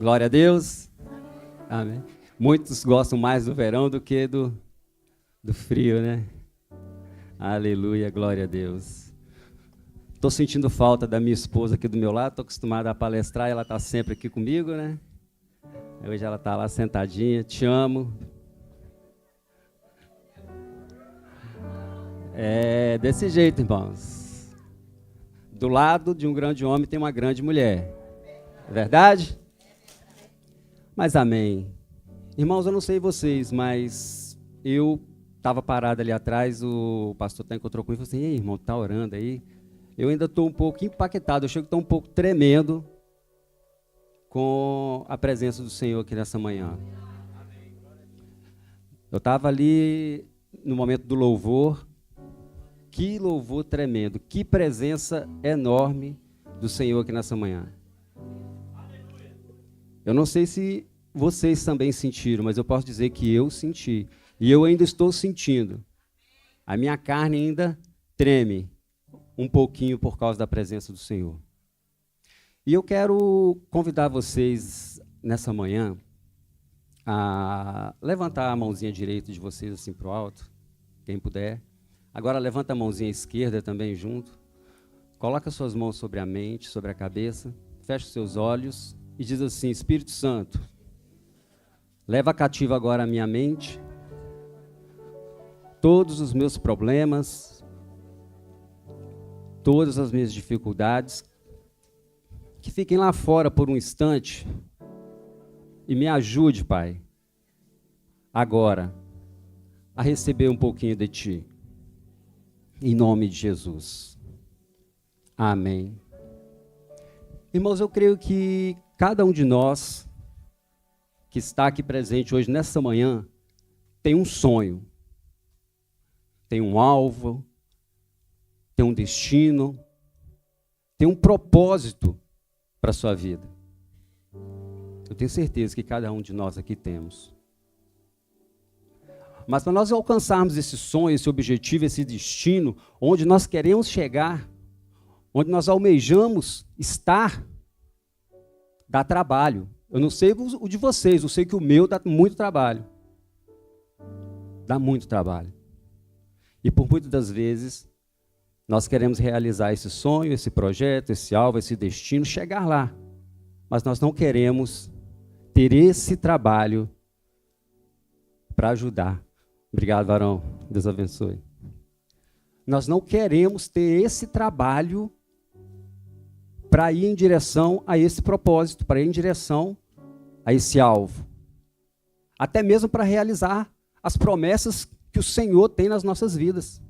Glória a Deus. Amém. Muitos gostam mais do verão do que do frio, né? Aleluia, glória a Deus. Estou sentindo falta da minha esposa aqui do meu lado, estou acostumado a palestrar, ela está sempre aqui comigo, né? Hoje ela está lá sentadinha, te amo. É desse jeito, irmãos. Do lado de um grande homem tem uma grande mulher. É verdade? Mas amém. Irmãos, eu não sei vocês, mas eu estava parado ali atrás, o pastor até encontrou comigo e falou assim: ei, irmão, tá orando aí? Eu ainda estou um pouco impactado, eu chego a estar um pouco tremendo com a presença do Senhor aqui nessa manhã. Eu estava ali no momento do louvor, que louvor tremendo, que presença enorme do Senhor aqui nessa manhã. Eu não sei se vocês também sentiram, mas eu posso dizer que eu senti. E eu ainda estou sentindo. A minha carne ainda treme um pouquinho por causa da presença do Senhor. E eu quero convidar vocês nessa manhã a levantar a mãozinha direita de vocês assim para o alto, quem puder. Agora levanta a mãozinha esquerda também junto. Coloca suas mãos sobre a mente, sobre a cabeça. Fecha os seus olhos e diz assim: Espírito Santo, leva cativo agora a minha mente, todos os meus problemas, todas as minhas dificuldades, que fiquem lá fora por um instante e me ajude, Pai, agora, a receber um pouquinho de Ti, em nome de Jesus. Amém. Irmãos, eu creio que cada um de nós que está aqui presente hoje, nessa manhã, tem um sonho, tem um alvo, tem um destino, tem um propósito para a sua vida. Eu tenho certeza que cada um de nós aqui temos. Mas para nós alcançarmos esse sonho, esse objetivo, esse destino, onde nós queremos chegar, onde nós almejamos estar, dá trabalho. Eu não sei o de vocês, eu sei que o meu dá muito trabalho. Dá muito trabalho. E por muitas das vezes, nós queremos realizar esse sonho, esse projeto, esse alvo, esse destino, chegar lá. Mas nós não queremos ter esse trabalho para ajudar. Obrigado, varão. Deus abençoe. Nós não queremos ter esse trabalho para ir em direção a esse propósito, para ir em direção a esse alvo. Até mesmo para realizar as promessas que o Senhor tem nas nossas vidas.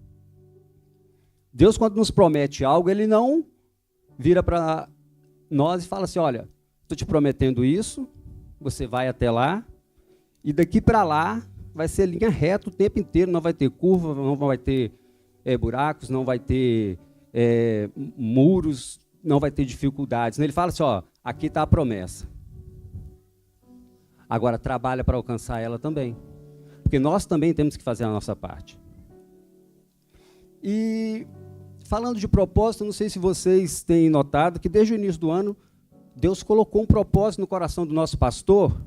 Deus, quando nos promete algo, Ele não vira para nós e fala assim: olha, estou te prometendo isso, você vai até lá, e daqui para lá vai ser linha reta o tempo inteiro, não vai ter curva, não vai ter buracos, não vai ter muros, não vai ter dificuldades. Ele fala assim: ó, aqui está a promessa. Agora trabalha para alcançar ela também. Porque nós também temos que fazer a nossa parte. E falando de propósito, não sei se vocês têm notado que desde o início do ano, Deus colocou um propósito no coração do nosso pastor,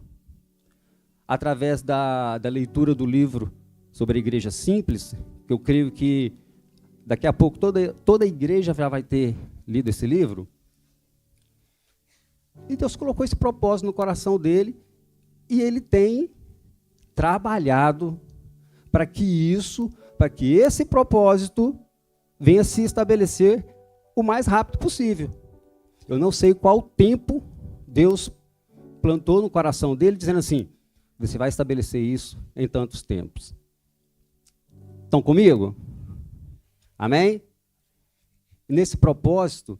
através da leitura do livro sobre a igreja simples, que eu creio que daqui a pouco toda a igreja já vai ter lido esse livro. E Deus colocou esse propósito no coração dele, e ele tem trabalhado para que esse propósito venha se estabelecer o mais rápido possível. Eu não sei qual tempo Deus plantou no coração dele, dizendo assim: você vai estabelecer isso em tantos tempos. Estão comigo? Amém? Nesse propósito,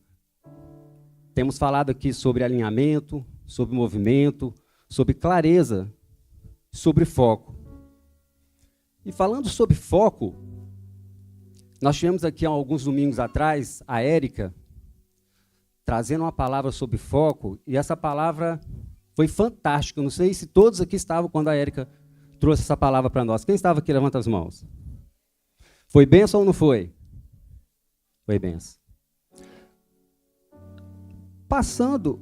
temos falado aqui sobre alinhamento, sobre movimento, sobre clareza, sobre foco. E falando sobre foco, nós tivemos aqui há alguns domingos atrás a Érica trazendo uma palavra sobre foco, e essa palavra foi fantástica. Eu não sei se todos aqui estavam quando a Érica trouxe essa palavra para nós. Quem estava aqui, levanta as mãos. Foi bênção ou não foi? Foi bênção. Passando,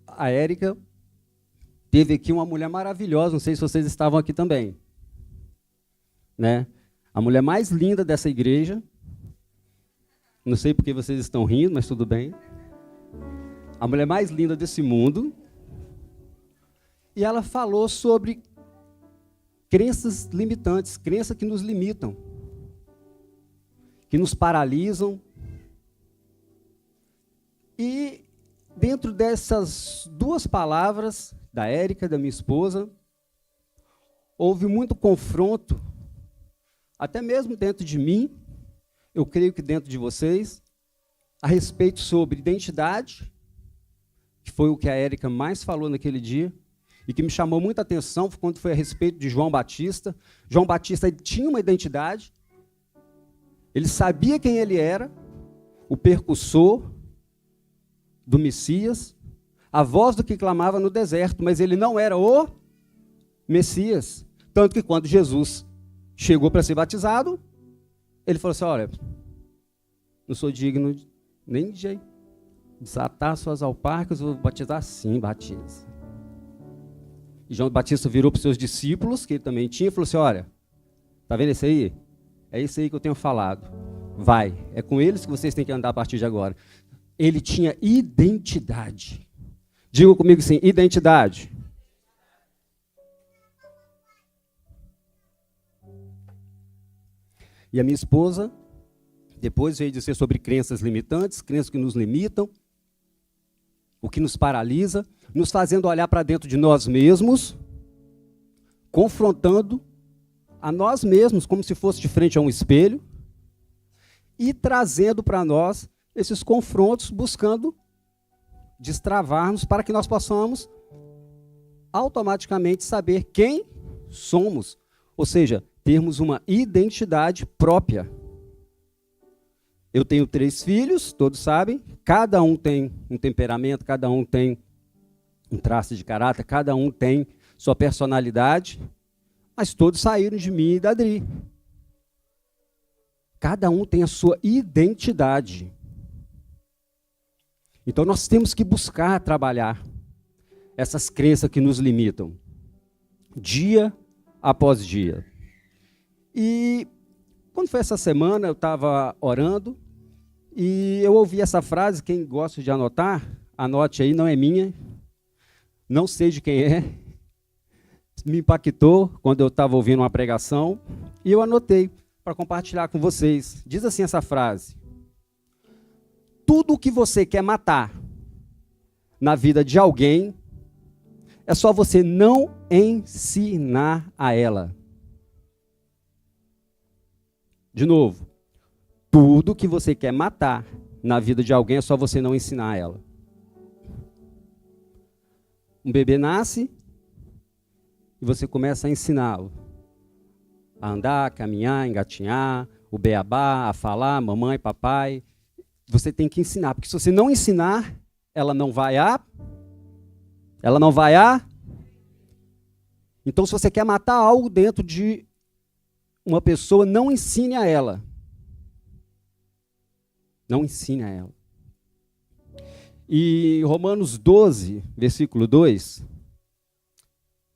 a Érica teve aqui uma mulher maravilhosa, não sei se vocês estavam aqui também, né? A mulher mais linda dessa igreja, não sei porque vocês estão rindo, mas tudo bem. A mulher mais linda desse mundo, e ela falou sobre crenças limitantes, crenças que nos limitam, que nos paralisam. E dentro dessas duas palavras, da Érica, da minha esposa, houve muito confronto, até mesmo dentro de mim, eu creio que dentro de vocês, a respeito sobre identidade, que foi o que a Érica mais falou naquele dia, e que me chamou muita atenção quando foi a respeito de João Batista. João Batista tinha uma identidade, ele sabia quem ele era, o percussor do Messias, a voz do que clamava no deserto, mas ele não era o Messias. Tanto que quando Jesus chegou para ser batizado, ele falou assim, olha, não sou digno nem de desatar suas alparcas, vou batizar sim, batiza. E João Batista virou para os seus discípulos, que ele também tinha, e falou assim, olha, tá vendo esse aí? É isso aí que eu tenho falado. Vai, é com eles que vocês têm que andar a partir de agora. Ele tinha identidade. Diga comigo assim, identidade. E a minha esposa, depois veio dizer sobre crenças limitantes, crenças que nos limitam, o que nos paralisa, nos fazendo olhar para dentro de nós mesmos, confrontando a nós mesmos como se fosse de frente a um espelho e trazendo para nós esses confrontos, buscando destravar-nos para que nós possamos automaticamente saber quem somos, ou seja, termos uma identidade própria. Eu tenho 3 filhos, todos sabem, cada um tem um temperamento, cada um tem um traço de caráter, cada um tem sua personalidade, mas todos saíram de mim e da Adri. Cada um tem a sua identidade. Então nós temos que buscar trabalhar essas crenças que nos limitam, dia após dia. E quando foi essa semana, eu estava orando, e eu ouvi essa frase, quem gosta de anotar, anote aí, não é minha, não sei de quem é, me impactou quando eu estava ouvindo uma pregação, e eu anotei para compartilhar com vocês. Diz assim essa frase: tudo o que você quer matar na vida de alguém, é só você não ensinar a ela. De novo, tudo que você quer matar na vida de alguém, é só você não ensinar a ela. Um bebê nasce e você começa a ensiná-lo a andar, a caminhar, engatinhar, o beabá, a falar, mamãe, papai. Você tem que ensinar, porque se você não ensinar, ela não vai a... Então, se você quer matar algo dentro de uma pessoa, não ensine a ela. Não ensine a ela. E Romanos 12, versículo 2,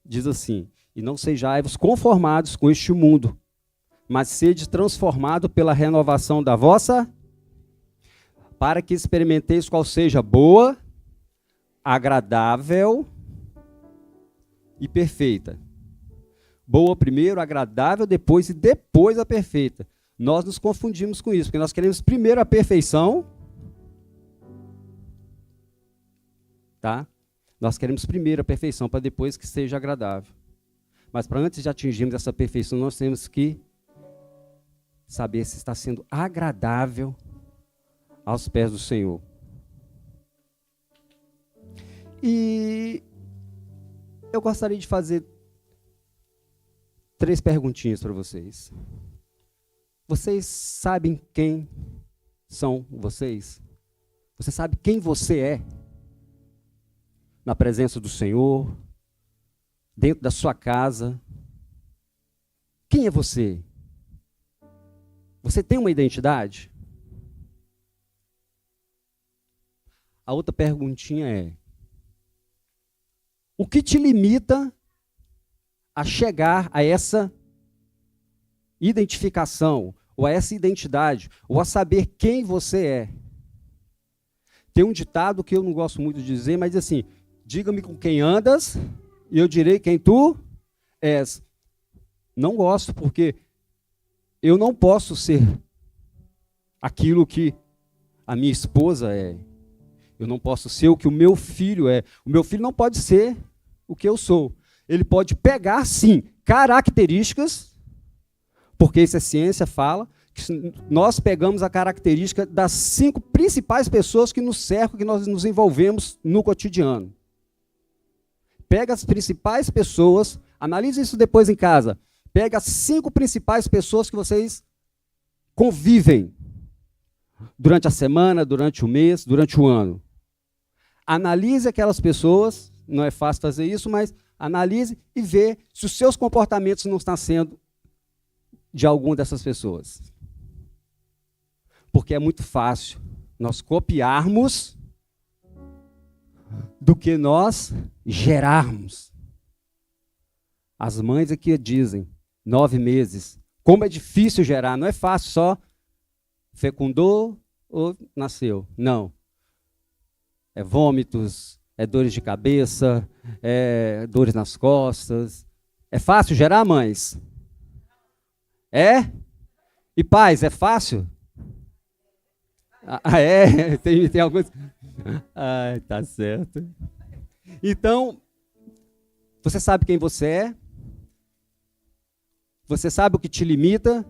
diz assim: e não sejais conformados com este mundo, mas sede transformado pela renovação da vossa, para que experimenteis qual seja boa, agradável e perfeita. Boa primeiro, agradável depois e depois a perfeita. Nós nos confundimos com isso, porque nós queremos primeiro a perfeição, tá? Nós queremos primeiro a perfeição, para depois que seja agradável. Mas para antes de atingirmos essa perfeição, nós temos que saber se está sendo agradável aos pés do Senhor. E eu gostaria de fazer 3 perguntinhas para vocês. Vocês sabem quem são vocês? Você sabe quem você é? Na presença do Senhor, dentro da sua casa. Quem é você? Você tem uma identidade? A outra perguntinha é: O que te limita a chegar a essa identificação, ou a essa identidade, ou a saber quem você é? Tem um ditado que eu não gosto muito de dizer, mas assim, diga-me com quem andas, e eu direi quem tu és. Não gosto, porque eu não posso ser aquilo que a minha esposa é. Eu não posso ser o que o meu filho é. O meu filho não pode ser o que eu sou. Ele pode pegar, sim, características, porque isso é ciência, fala, que nós pegamos a característica das 5 principais pessoas que nos cercam, que nós nos envolvemos no cotidiano. Pega as principais pessoas, analise isso depois em casa. Pega as 5 principais pessoas que vocês convivem durante a semana, durante o mês, durante o ano. Analise aquelas pessoas, não é fácil fazer isso, mas analise e vê se os seus comportamentos não estão sendo de alguma dessas pessoas. Porque é muito fácil nós copiarmos do que nós gerarmos. As mães aqui dizem, 9 meses. Como é difícil gerar, não é fácil só fecundou ou nasceu. Não. É vômitos, é dores de cabeça, é dores nas costas. É fácil gerar, mães? É? E pais, é fácil? Ah, é? Tem alguns... Ai, tá certo. Então, você sabe quem você é? Você sabe o que te limita?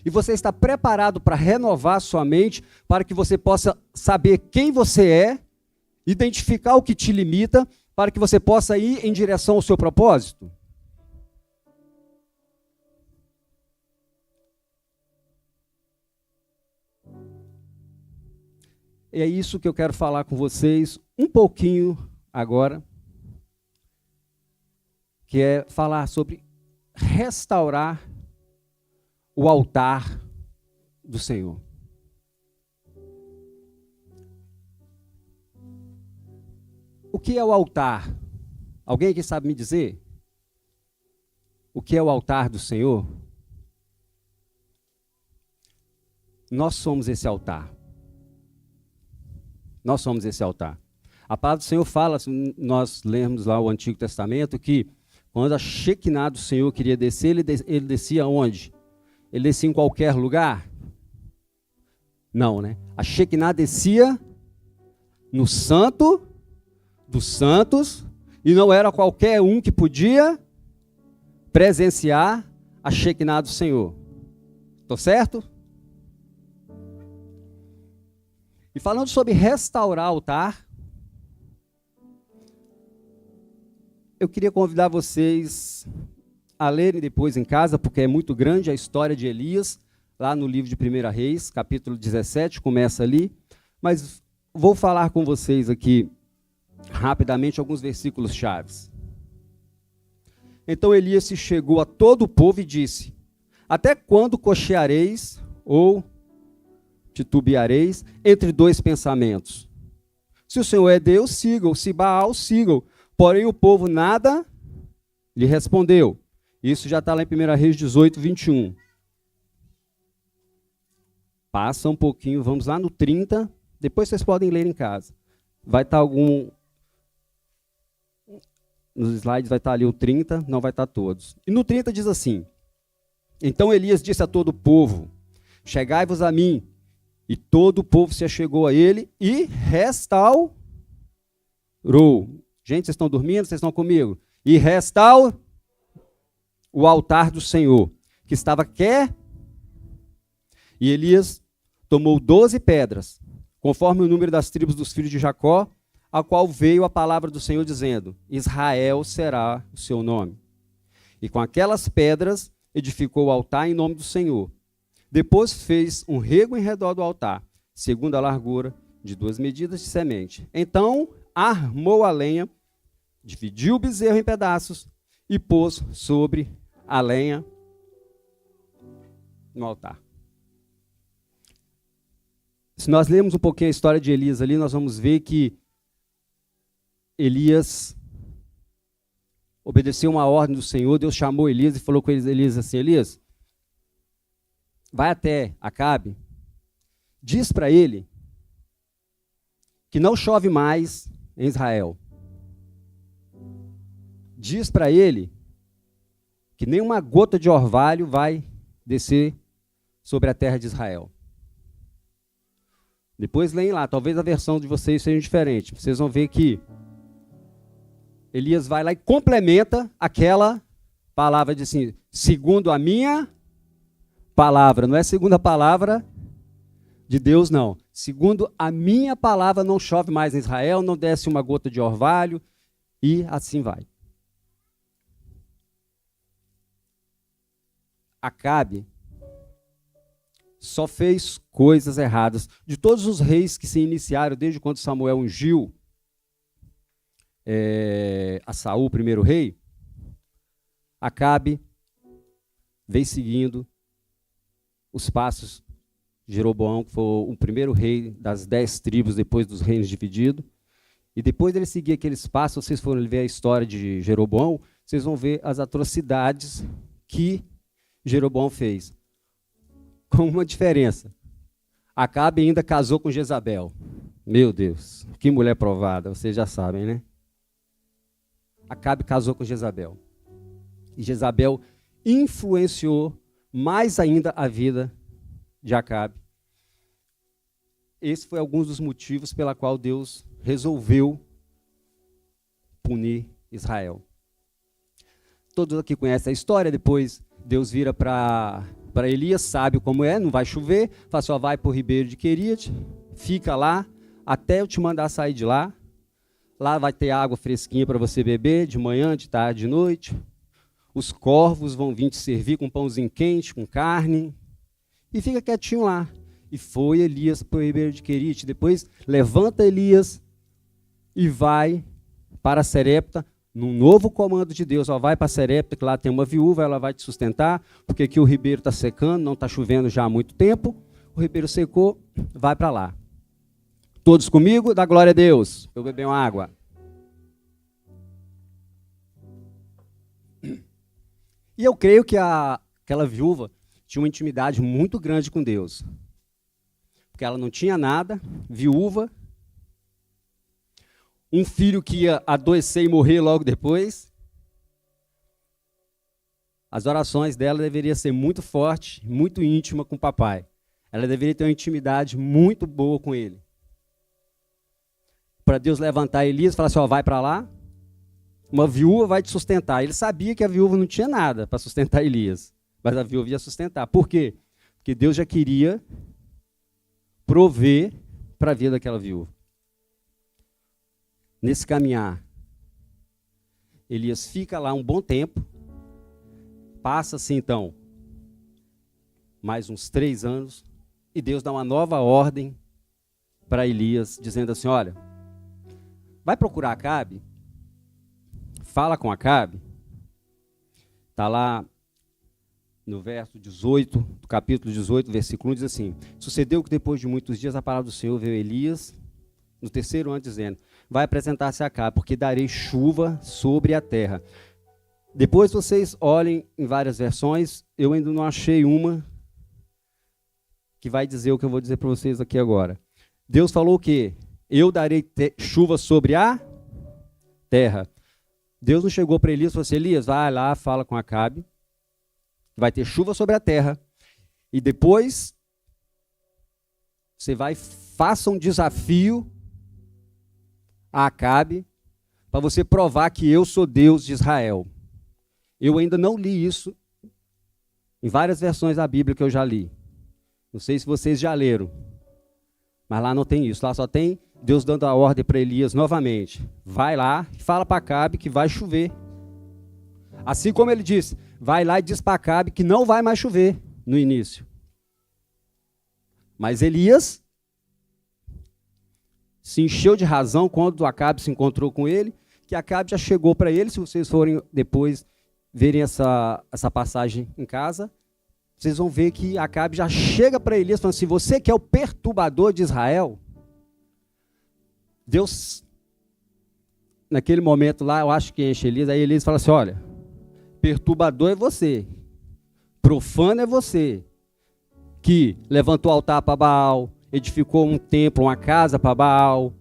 E você está preparado para renovar sua mente, para que você possa saber quem você é, identificar o que te limita, para que você possa ir em direção ao seu propósito? E é isso que eu quero falar com vocês um pouquinho agora, que é falar sobre restaurar o altar do Senhor. O que é o altar? Alguém aqui sabe me dizer? O que é o altar do Senhor? Nós somos esse altar. Nós somos esse altar. A palavra do Senhor fala, nós lemos lá o Antigo Testamento, que quando a Shekinah do Senhor queria descer, ele descia onde? Ele descia em qualquer lugar? Não, né? A Shekinah descia no Santo dos Santos, e não era qualquer um que podia presenciar a Shekinah do Senhor. Estou certo? E falando sobre restaurar o altar, eu queria convidar vocês a lerem depois em casa, porque é muito grande a história de Elias, lá no livro de 1 Reis, capítulo 17, começa ali. Mas vou falar com vocês aqui, rapidamente, alguns versículos chaves. Então Elias se chegou a todo o povo e disse: até quando cocheareis ou titubeareis entre 2 pensamentos? Se o Senhor é Deus, sigam, se Baal, sigam. Porém o povo nada lhe respondeu. Isso já está lá em 1 Reis 18, 21. Passa um pouquinho, vamos lá no 30, depois vocês podem ler em casa. Vai estar nos slides vai estar ali o 30, não vai estar todos. E no 30 diz assim: então Elias disse a todo o povo: chegai-vos a mim. E todo o povo se achegou a ele e restaurou. Gente, vocês estão dormindo? Vocês estão comigo? E restaurou o altar do Senhor, que estava quer. E Elias tomou 12 pedras, conforme o número das tribos dos filhos de Jacó, a qual veio a palavra do Senhor dizendo: Israel será o seu nome. E com aquelas pedras edificou o altar em nome do Senhor. Depois fez um rego em redor do altar, segundo a largura de 2 medidas de semente. Então armou a lenha, dividiu o bezerro em pedaços e pôs sobre a lenha no altar. Se nós lermos um pouquinho a história de Elias ali, nós vamos ver que Elias obedeceu uma ordem do Senhor, Deus chamou Elias e falou com Elias assim: Elias, vai até Acabe, diz para ele que não chove mais em Israel. Diz para ele que nenhuma gota de orvalho vai descer sobre a terra de Israel. Depois leem lá, talvez a versão de vocês seja diferente. Vocês vão ver que Elias vai lá e complementa aquela palavra de assim, segundo a minha palavra. Não é segundo a palavra de Deus, não. Segundo a minha palavra, não chove mais em Israel, não desce uma gota de orvalho, e assim vai. Acabe só fez coisas erradas. De todos os reis que se iniciaram, desde quando Samuel ungiu a Saul, o primeiro rei, Acabe veio seguindo os passos de Jeroboão, que foi o primeiro rei das 10 tribos depois dos reinos divididos. E depois dele seguir aqueles passos, vocês forem ver a história de Jeroboão, vocês vão ver as atrocidades que Jeroboão fez. Com uma diferença. Acabe ainda casou com Jezabel. Meu Deus, que mulher provada, vocês já sabem, né? Acabe casou com Jezabel. E Jezabel influenciou mais ainda a vida de Acabe. Esse foi alguns dos motivos pela qual Deus resolveu punir Israel. Todos aqui conhecem a história. Depois Deus vira para Elias, sabe como é, não vai chover, fala só, vai para o ribeiro de Querite, fica lá, até eu te mandar sair de lá. Lá vai ter água fresquinha para você beber, de manhã, de tarde, de noite. Os corvos vão vir te servir com pãozinho quente, com carne, e fica quietinho lá. E foi Elias para o ribeiro de Querite. Depois levanta Elias e vai para Serepta, num novo comando de Deus. Ó, vai para Serepta, que lá tem uma viúva, ela vai te sustentar, porque aqui o ribeiro está secando, não está chovendo já há muito tempo. O ribeiro secou, vai para lá. Todos comigo? Dá glória a Deus. Eu beber uma água. E eu creio que aquela viúva tinha uma intimidade muito grande com Deus. Porque ela não tinha nada, viúva, um filho que ia adoecer e morrer logo depois. As orações dela deveriam ser muito fortes, muito íntima com o papai. Ela deveria ter uma intimidade muito boa com ele. Para Deus levantar Elias e falar assim, ó, vai para lá, uma viúva vai te sustentar. Ele sabia que a viúva não tinha nada para sustentar Elias, mas a viúva ia sustentar. Por quê? Porque Deus já queria prover para a vida daquela viúva. Nesse caminhar, Elias fica lá um bom tempo, passa-se então mais uns 3 anos, e Deus dá uma nova ordem para Elias, dizendo assim, olha, vai procurar Acabe, fala com Acabe, está lá no verso 18, do capítulo 18, versículo 1, diz assim, sucedeu que depois de muitos dias a palavra do Senhor veio a Elias, no 3º ano, dizendo, vai apresentar-se a Acabe, porque darei chuva sobre a terra. Depois vocês olhem em várias versões, eu ainda não achei uma que vai dizer o que eu vou dizer para vocês aqui agora. Deus falou o quê? Eu darei chuva sobre a terra. Deus não chegou para Elias e falou assim, Elias, vai lá, fala com Acabe, vai ter chuva sobre a terra, e depois você vai, faça um desafio a Acabe, para você provar que eu sou Deus de Israel. Eu ainda não li isso em várias versões da Bíblia que eu já li. Não sei se vocês já leram, mas lá não tem isso. Lá só tem Deus dando a ordem para Elias novamente. Vai lá e fala para Acabe que vai chover. Assim como ele disse, vai lá e diz para Acabe que não vai mais chover no início. Mas Elias se encheu de razão quando Acabe se encontrou com ele, que Acabe já chegou para ele, se vocês forem depois verem essa passagem em casa, vocês vão ver que Acabe já chega para Elias falando assim, você que é o perturbador de Israel, Deus, naquele momento lá, eu acho que enche Elias, aí Elias fala assim, olha, perturbador é você, profano é você, que levantou altar para Baal, edificou um templo, uma casa para Baal,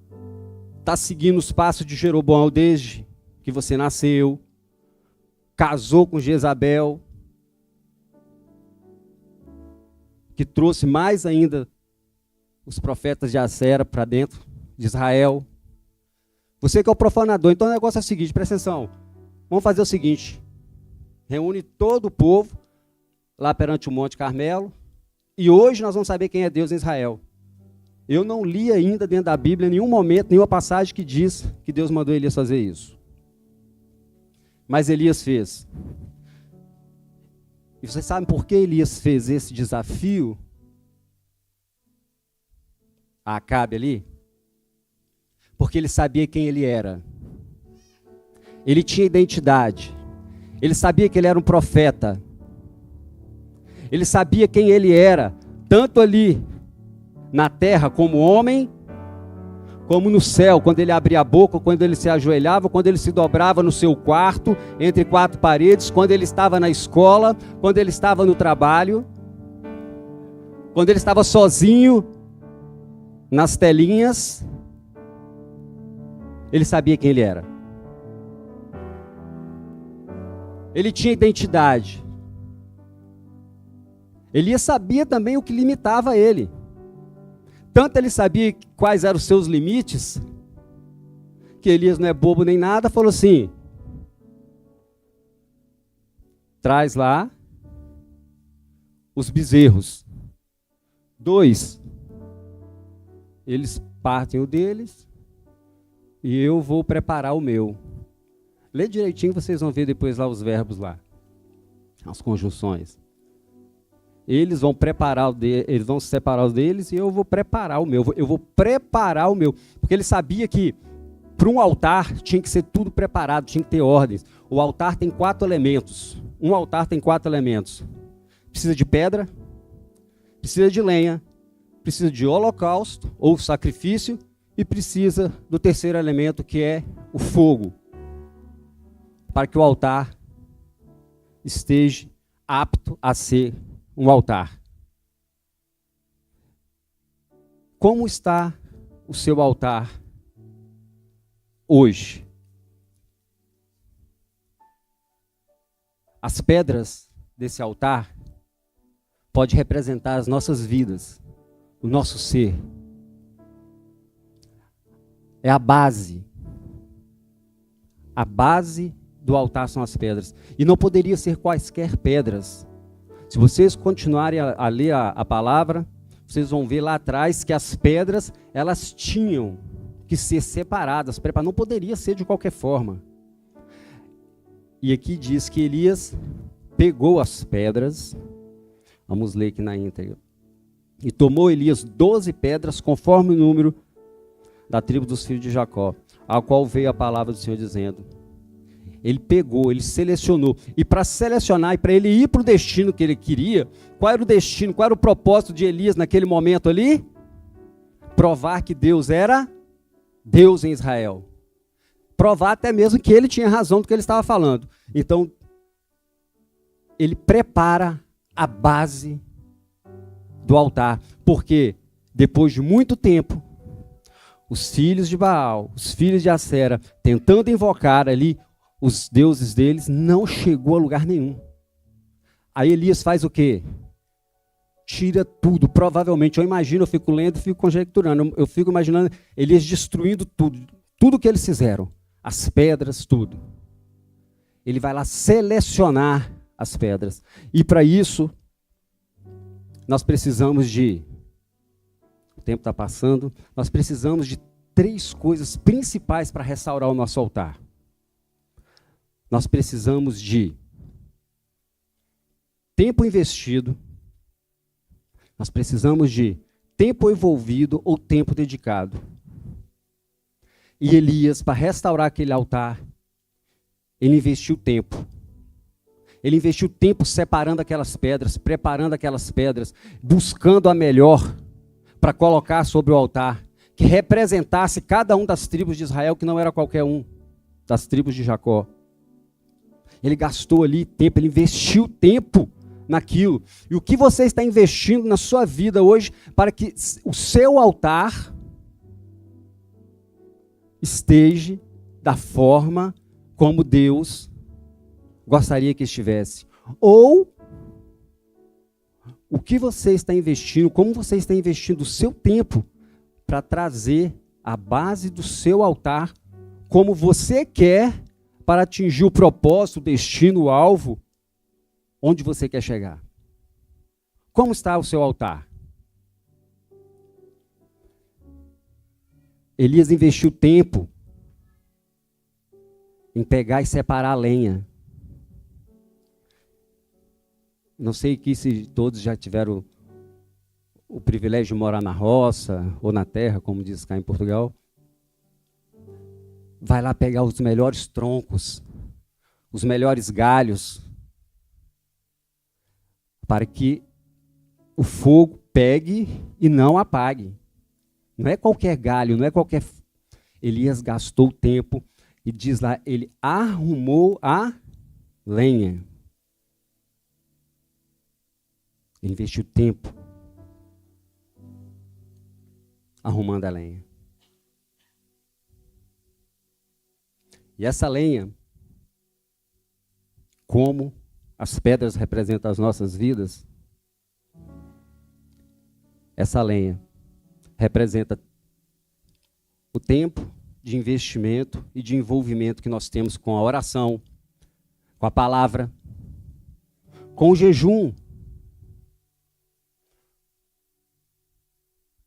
está seguindo os passos de Jeroboão desde que você nasceu, casou com Jezabel, que trouxe mais ainda os profetas de Acera para dentro de Israel. Você que é o profanador, então o negócio é o seguinte, presta atenção, vamos fazer o seguinte, reúne todo o povo lá perante o Monte Carmelo, e hoje nós vamos saber quem é Deus em Israel. Eu não li ainda dentro da Bíblia nenhum momento, nenhuma passagem que diz que Deus mandou Elias fazer isso. Mas Elias fez. E vocês sabem por que Elias fez esse desafio a Acabe ali? Porque ele sabia quem ele era. Ele tinha identidade. Ele sabia que ele era um profeta. Ele sabia quem ele era, tanto ali na terra como homem, como no céu, quando ele abria a boca, quando ele se ajoelhava, quando ele se dobrava no seu quarto, entre quatro paredes, quando ele estava na escola, quando ele estava no trabalho, quando ele estava sozinho, nas telinhas, ele sabia quem ele era. Ele tinha identidade. Elias sabia também o que limitava ele. Tanto ele sabia quais eram os seus limites, que Elias não é bobo nem nada, falou assim, traz lá os bezerros. 2, eles partem o deles, e eu vou preparar o meu. Lê direitinho, vocês vão ver depois lá os verbos lá, as conjunções. Eles vão preparar eles vão se separar os deles e eu vou preparar o meu. Eu vou preparar o meu. Porque ele sabia que para um altar tinha que ser tudo preparado, tinha que ter ordens. O altar tem 4 elementos. Um altar tem 4 elementos. Precisa de pedra, precisa de lenha, precisa de holocausto ou sacrifício e precisa do terceiro elemento, que é o fogo. Para que o altar esteja apto a ser um altar. Como está o seu altar hoje? As pedras desse altar podem representar as nossas vidas, o nosso ser. É a base. A base do altar são as pedras. E não poderia ser quaisquer pedras. Se vocês continuarem a ler a palavra, vocês vão ver lá atrás que as pedras, elas tinham que ser separadas, não poderia ser de qualquer forma. E aqui diz que Elias pegou as pedras, vamos ler aqui na íntegra, e tomou Elias 12 pedras, conforme o número da tribo dos filhos de Jacó, ao qual veio a palavra do Senhor dizendo... Ele pegou, ele selecionou. E para selecionar, e para ele ir para o destino que ele queria, qual era o destino, qual era o propósito de Elias naquele momento ali? Provar que Deus era Deus em Israel. Provar até mesmo que ele tinha razão do que ele estava falando. Então, ele prepara a base do altar. Porque depois de muito tempo, os filhos de Baal, os filhos de Acera, tentando invocar ali os deuses deles, não chegou a lugar nenhum. Aí Elias faz o quê? Tira tudo, provavelmente, eu imagino, eu fico lendo e fico conjecturando, eu fico imaginando Elias destruindo tudo, tudo que eles fizeram, as pedras, tudo. Ele vai lá selecionar as pedras, e para isso, nós precisamos de, o tempo está passando, nós precisamos de 3 coisas principais para restaurar o nosso altar. Nós precisamos de tempo investido, nós precisamos de tempo envolvido ou tempo dedicado. E Elias, para restaurar aquele altar, ele investiu tempo. Ele investiu tempo separando aquelas pedras, preparando aquelas pedras, buscando a melhor para colocar sobre o altar, que representasse cada um das tribos de Israel, que não era qualquer um. das tribos de Jacó. Ele gastou ali tempo, ele investiu tempo naquilo. E o que você está investindo na sua vida hoje para que o seu altar esteja da forma como Deus gostaria que estivesse? Ou o que você está investindo, como você está investindo o seu tempo para trazer a base do seu altar como você quer para atingir o propósito, o destino, o alvo, onde você quer chegar? Como está o seu altar? Elias investiu tempo em pegar e separar a lenha. Não sei aqui se todos já tiveram o privilégio de morar na roça ou na terra, como diz cá em Portugal. Vai lá pegar os melhores troncos, os melhores galhos, para que o fogo pegue e não apague. Não é qualquer galho, não é qualquer... Elias gastou tempo e diz lá, ele arrumou a lenha. Ele investiu tempo arrumando a lenha. E essa lenha, como as pedras representam as nossas vidas, essa lenha representa o tempo de investimento e de envolvimento que nós temos com a oração, com a palavra, com o jejum.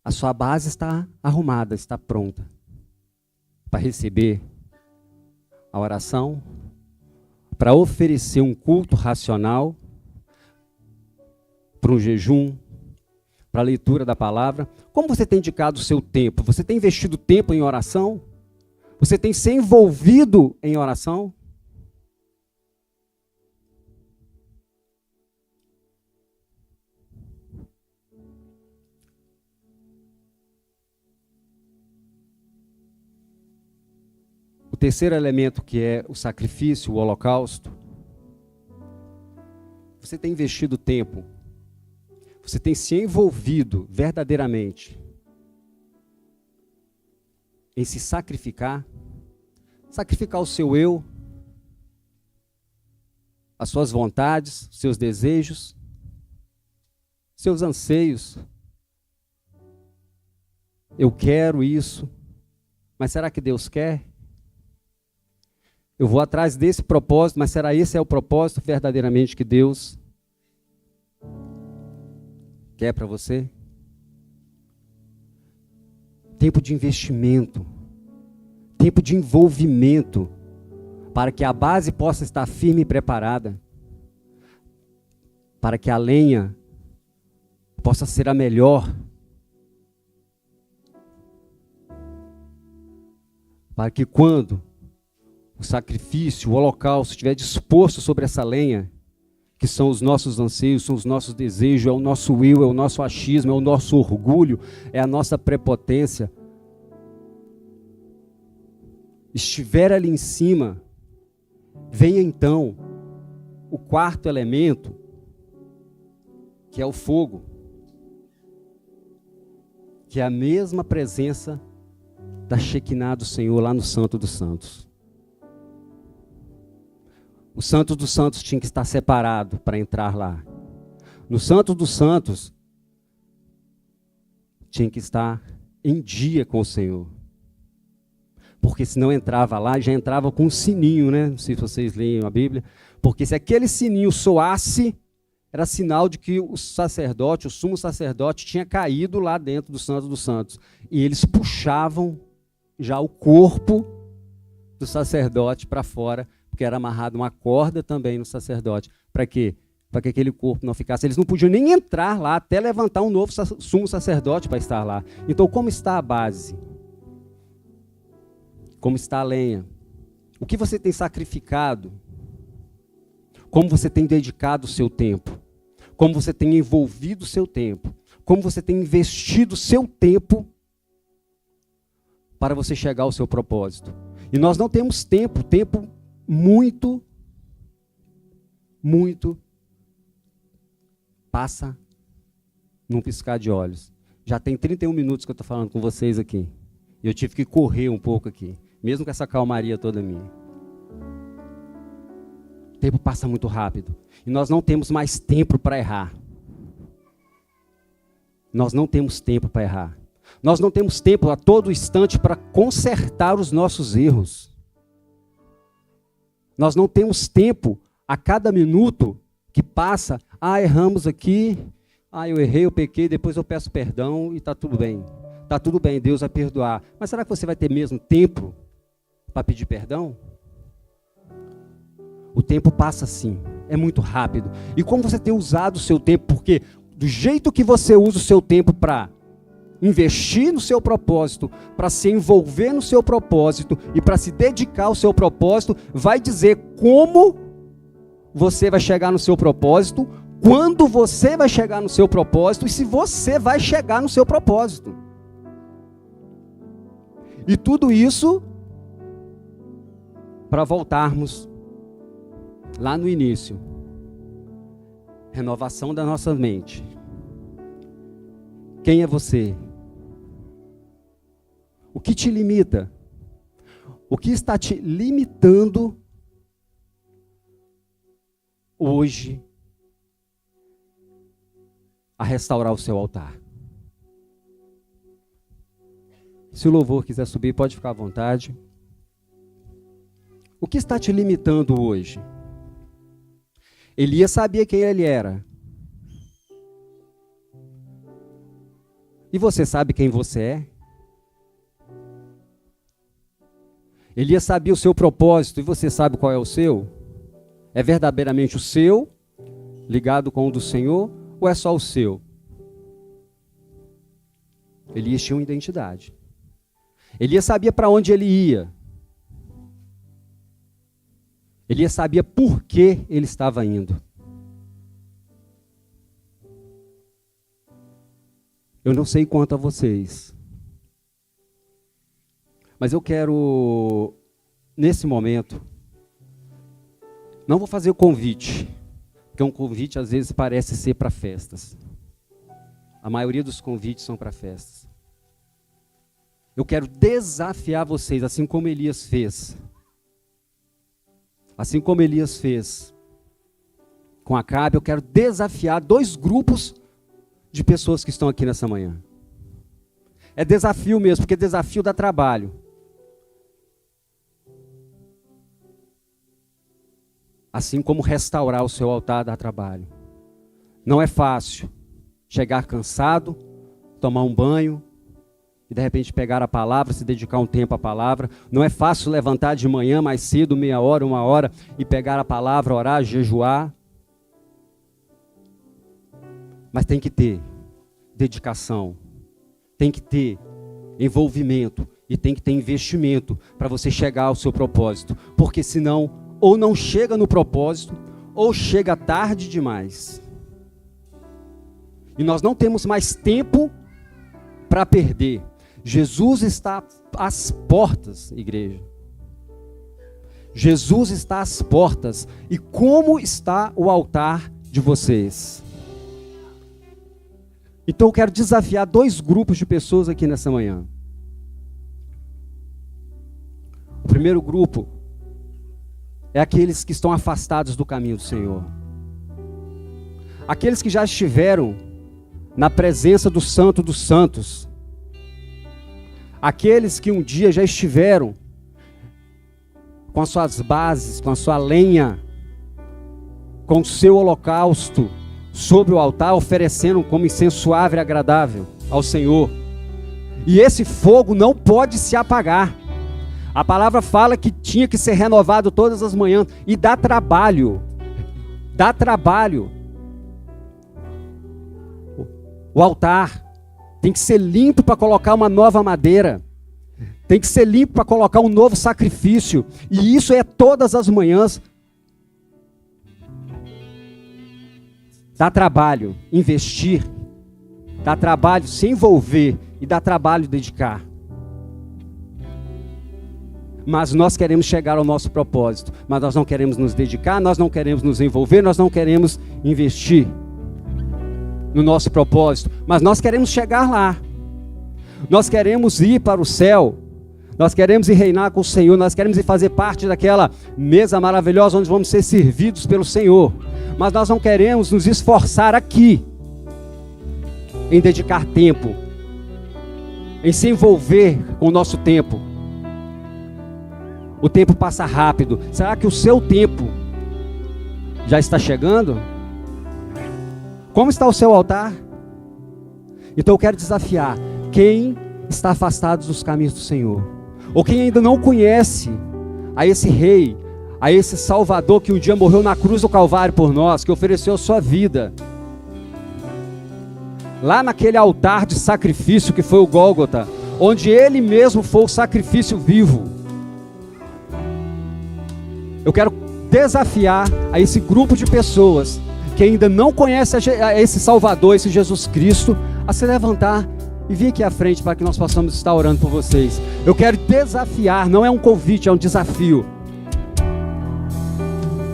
A sua base está arrumada, está pronta para receber a oração, para oferecer um culto racional, para um jejum, para a leitura da palavra. Como você tem dedicado o seu tempo? Você tem investido tempo em oração? Você tem se envolvido em oração? O terceiro elemento, que é o sacrifício, o holocausto. Você tem investido tempo. Você tem se envolvido verdadeiramente em se sacrificar. Sacrificar o seu eu, as suas vontades, seus desejos, seus anseios. Eu quero isso, mas será que Deus quer? Eu vou atrás desse propósito, mas será esse é o propósito verdadeiramente que Deus quer para você? Tempo de investimento, tempo de envolvimento, para que a base possa estar firme e preparada, para que a lenha possa ser a melhor, para que quando o sacrifício, o holocausto estiver disposto sobre essa lenha, que são os nossos anseios, são os nossos desejos, é o nosso eu, é o nosso achismo, é o nosso orgulho, é a nossa prepotência, estiver ali em cima, venha então o quarto elemento, que é o fogo, que é a mesma presença da Shekinah do Senhor lá no Santo dos Santos. O Santo dos Santos tinha que estar separado para entrar lá. No Santo dos Santos, tinha que estar em dia com o Senhor. Porque se não entrava lá, já entrava com um sininho, né? Não sei se vocês leem a Bíblia. Porque se aquele sininho soasse, era sinal de que o sacerdote, o sumo sacerdote, tinha caído lá dentro do Santo dos Santos. E eles puxavam já o corpo do sacerdote para fora, porque era amarrado uma corda também no sacerdote. Para quê? Para que aquele corpo não ficasse. Eles não podiam nem entrar lá até levantar um novo sumo sacerdote para estar lá. Então, como está a base? Como está a lenha? O que você tem sacrificado? Como você tem dedicado o seu tempo? Como você tem envolvido o seu tempo? Como você tem investido o seu tempo para você chegar ao seu propósito? E nós não temos tempo muito passa num piscar de olhos. Já tem 31 minutos que eu estou falando com vocês aqui. E eu tive que correr um pouco aqui, mesmo com essa calmaria toda minha. O tempo passa muito rápido. E nós não temos mais tempo para errar. Nós não temos tempo para errar. Nós não temos tempo a todo instante para consertar os nossos erros. Nós não temos tempo a cada minuto que passa, erramos aqui, eu errei, eu pequei, depois eu peço perdão e está tudo bem. Está tudo bem, Deus vai perdoar. Mas será que você vai ter mesmo tempo para pedir perdão? O tempo passa assim, é muito rápido. E como você tem usado o seu tempo, porque do jeito que você usa o seu tempo para investir no seu propósito, para se envolver no seu propósito e para se dedicar ao seu propósito, vai dizer como você vai chegar no seu propósito, quando você vai chegar no seu propósito e se você vai chegar no seu propósito. E tudo isso para voltarmos lá no início. Renovação da nossa mente. Quem é você? O que te limita? O que está te limitando hoje a restaurar o seu altar? Se o louvor quiser subir, pode ficar à vontade. O que está te limitando hoje? Elias sabia quem ele era. E você sabe quem você é? Elias sabia o seu propósito e você sabe qual é o seu? É verdadeiramente o seu, ligado com o do Senhor, ou é só o seu? Elias tinha uma identidade. Elias sabia para onde ele ia. Elias sabia por que ele estava indo. Eu não sei quanto a vocês, mas eu quero, nesse momento, não vou fazer o convite, porque um convite às vezes parece ser para festas. A maioria dos convites são para festas. Eu quero desafiar vocês, assim como Elias fez. Assim como Elias fez com Acabe, eu quero desafiar 2 grupos de pessoas que estão aqui nessa manhã. É desafio mesmo, porque desafio dá trabalho. Assim como restaurar o seu altar dá trabalho. Não é fácil chegar cansado, tomar um banho e de repente pegar a palavra, se dedicar um tempo à palavra. Não é fácil levantar de manhã mais cedo, meia hora, 1 hora, e pegar a palavra, orar, jejuar. Mas tem que ter dedicação, tem que ter envolvimento e tem que ter investimento para você chegar ao seu propósito. Porque senão, ou não chega no propósito, ou chega tarde demais. E nós não temos mais tempo para perder. Jesus está às portas, igreja. Jesus está às portas. E como está o altar de vocês? Então eu quero desafiar 2 grupos de pessoas aqui nessa manhã. O primeiro grupo é aqueles que estão afastados do caminho do Senhor. Aqueles que já estiveram na presença do Santo dos Santos. Aqueles que um dia já estiveram com as suas bases, com a sua lenha, com o seu holocausto sobre o altar, oferecendo como incenso suave e agradável ao Senhor. E esse fogo não pode se apagar. A palavra fala que tinha que ser renovado todas as manhãs. E dá trabalho. Dá trabalho. O altar tem que ser limpo para colocar uma nova madeira. Tem que ser limpo para colocar um novo sacrifício. E isso é todas as manhãs. Dá trabalho investir, dá trabalho se envolver e dá trabalho dedicar. mas nós queremos chegar ao nosso propósito, mas nós não queremos nos dedicar, nós não queremos nos envolver, nós não queremos investir no nosso propósito, mas nós queremos chegar lá. Nós queremos ir para o céu, nós queremos ir reinar com o Senhor, nós queremos ir fazer parte daquela mesa maravilhosa onde vamos ser servidos pelo Senhor, mas nós não queremos nos esforçar aqui em dedicar tempo, em se envolver com o nosso tempo. O tempo passa rápido. Será que o seu tempo já está chegando? Como está o seu altar? Então eu quero desafiar quem está afastado dos caminhos do Senhor, ou quem ainda não conhece a esse Rei, a esse Salvador que um dia morreu na cruz do Calvário por nós, que ofereceu a sua vida, lá naquele altar de sacrifício que foi o Gólgota, onde Ele mesmo foi o sacrifício vivo. Eu quero desafiar a esse grupo de pessoas que ainda não conhece a esse Salvador, esse Jesus Cristo, a se levantar e vir aqui à frente para que nós possamos estar orando por vocês. Eu quero desafiar, não é um convite, é um desafio.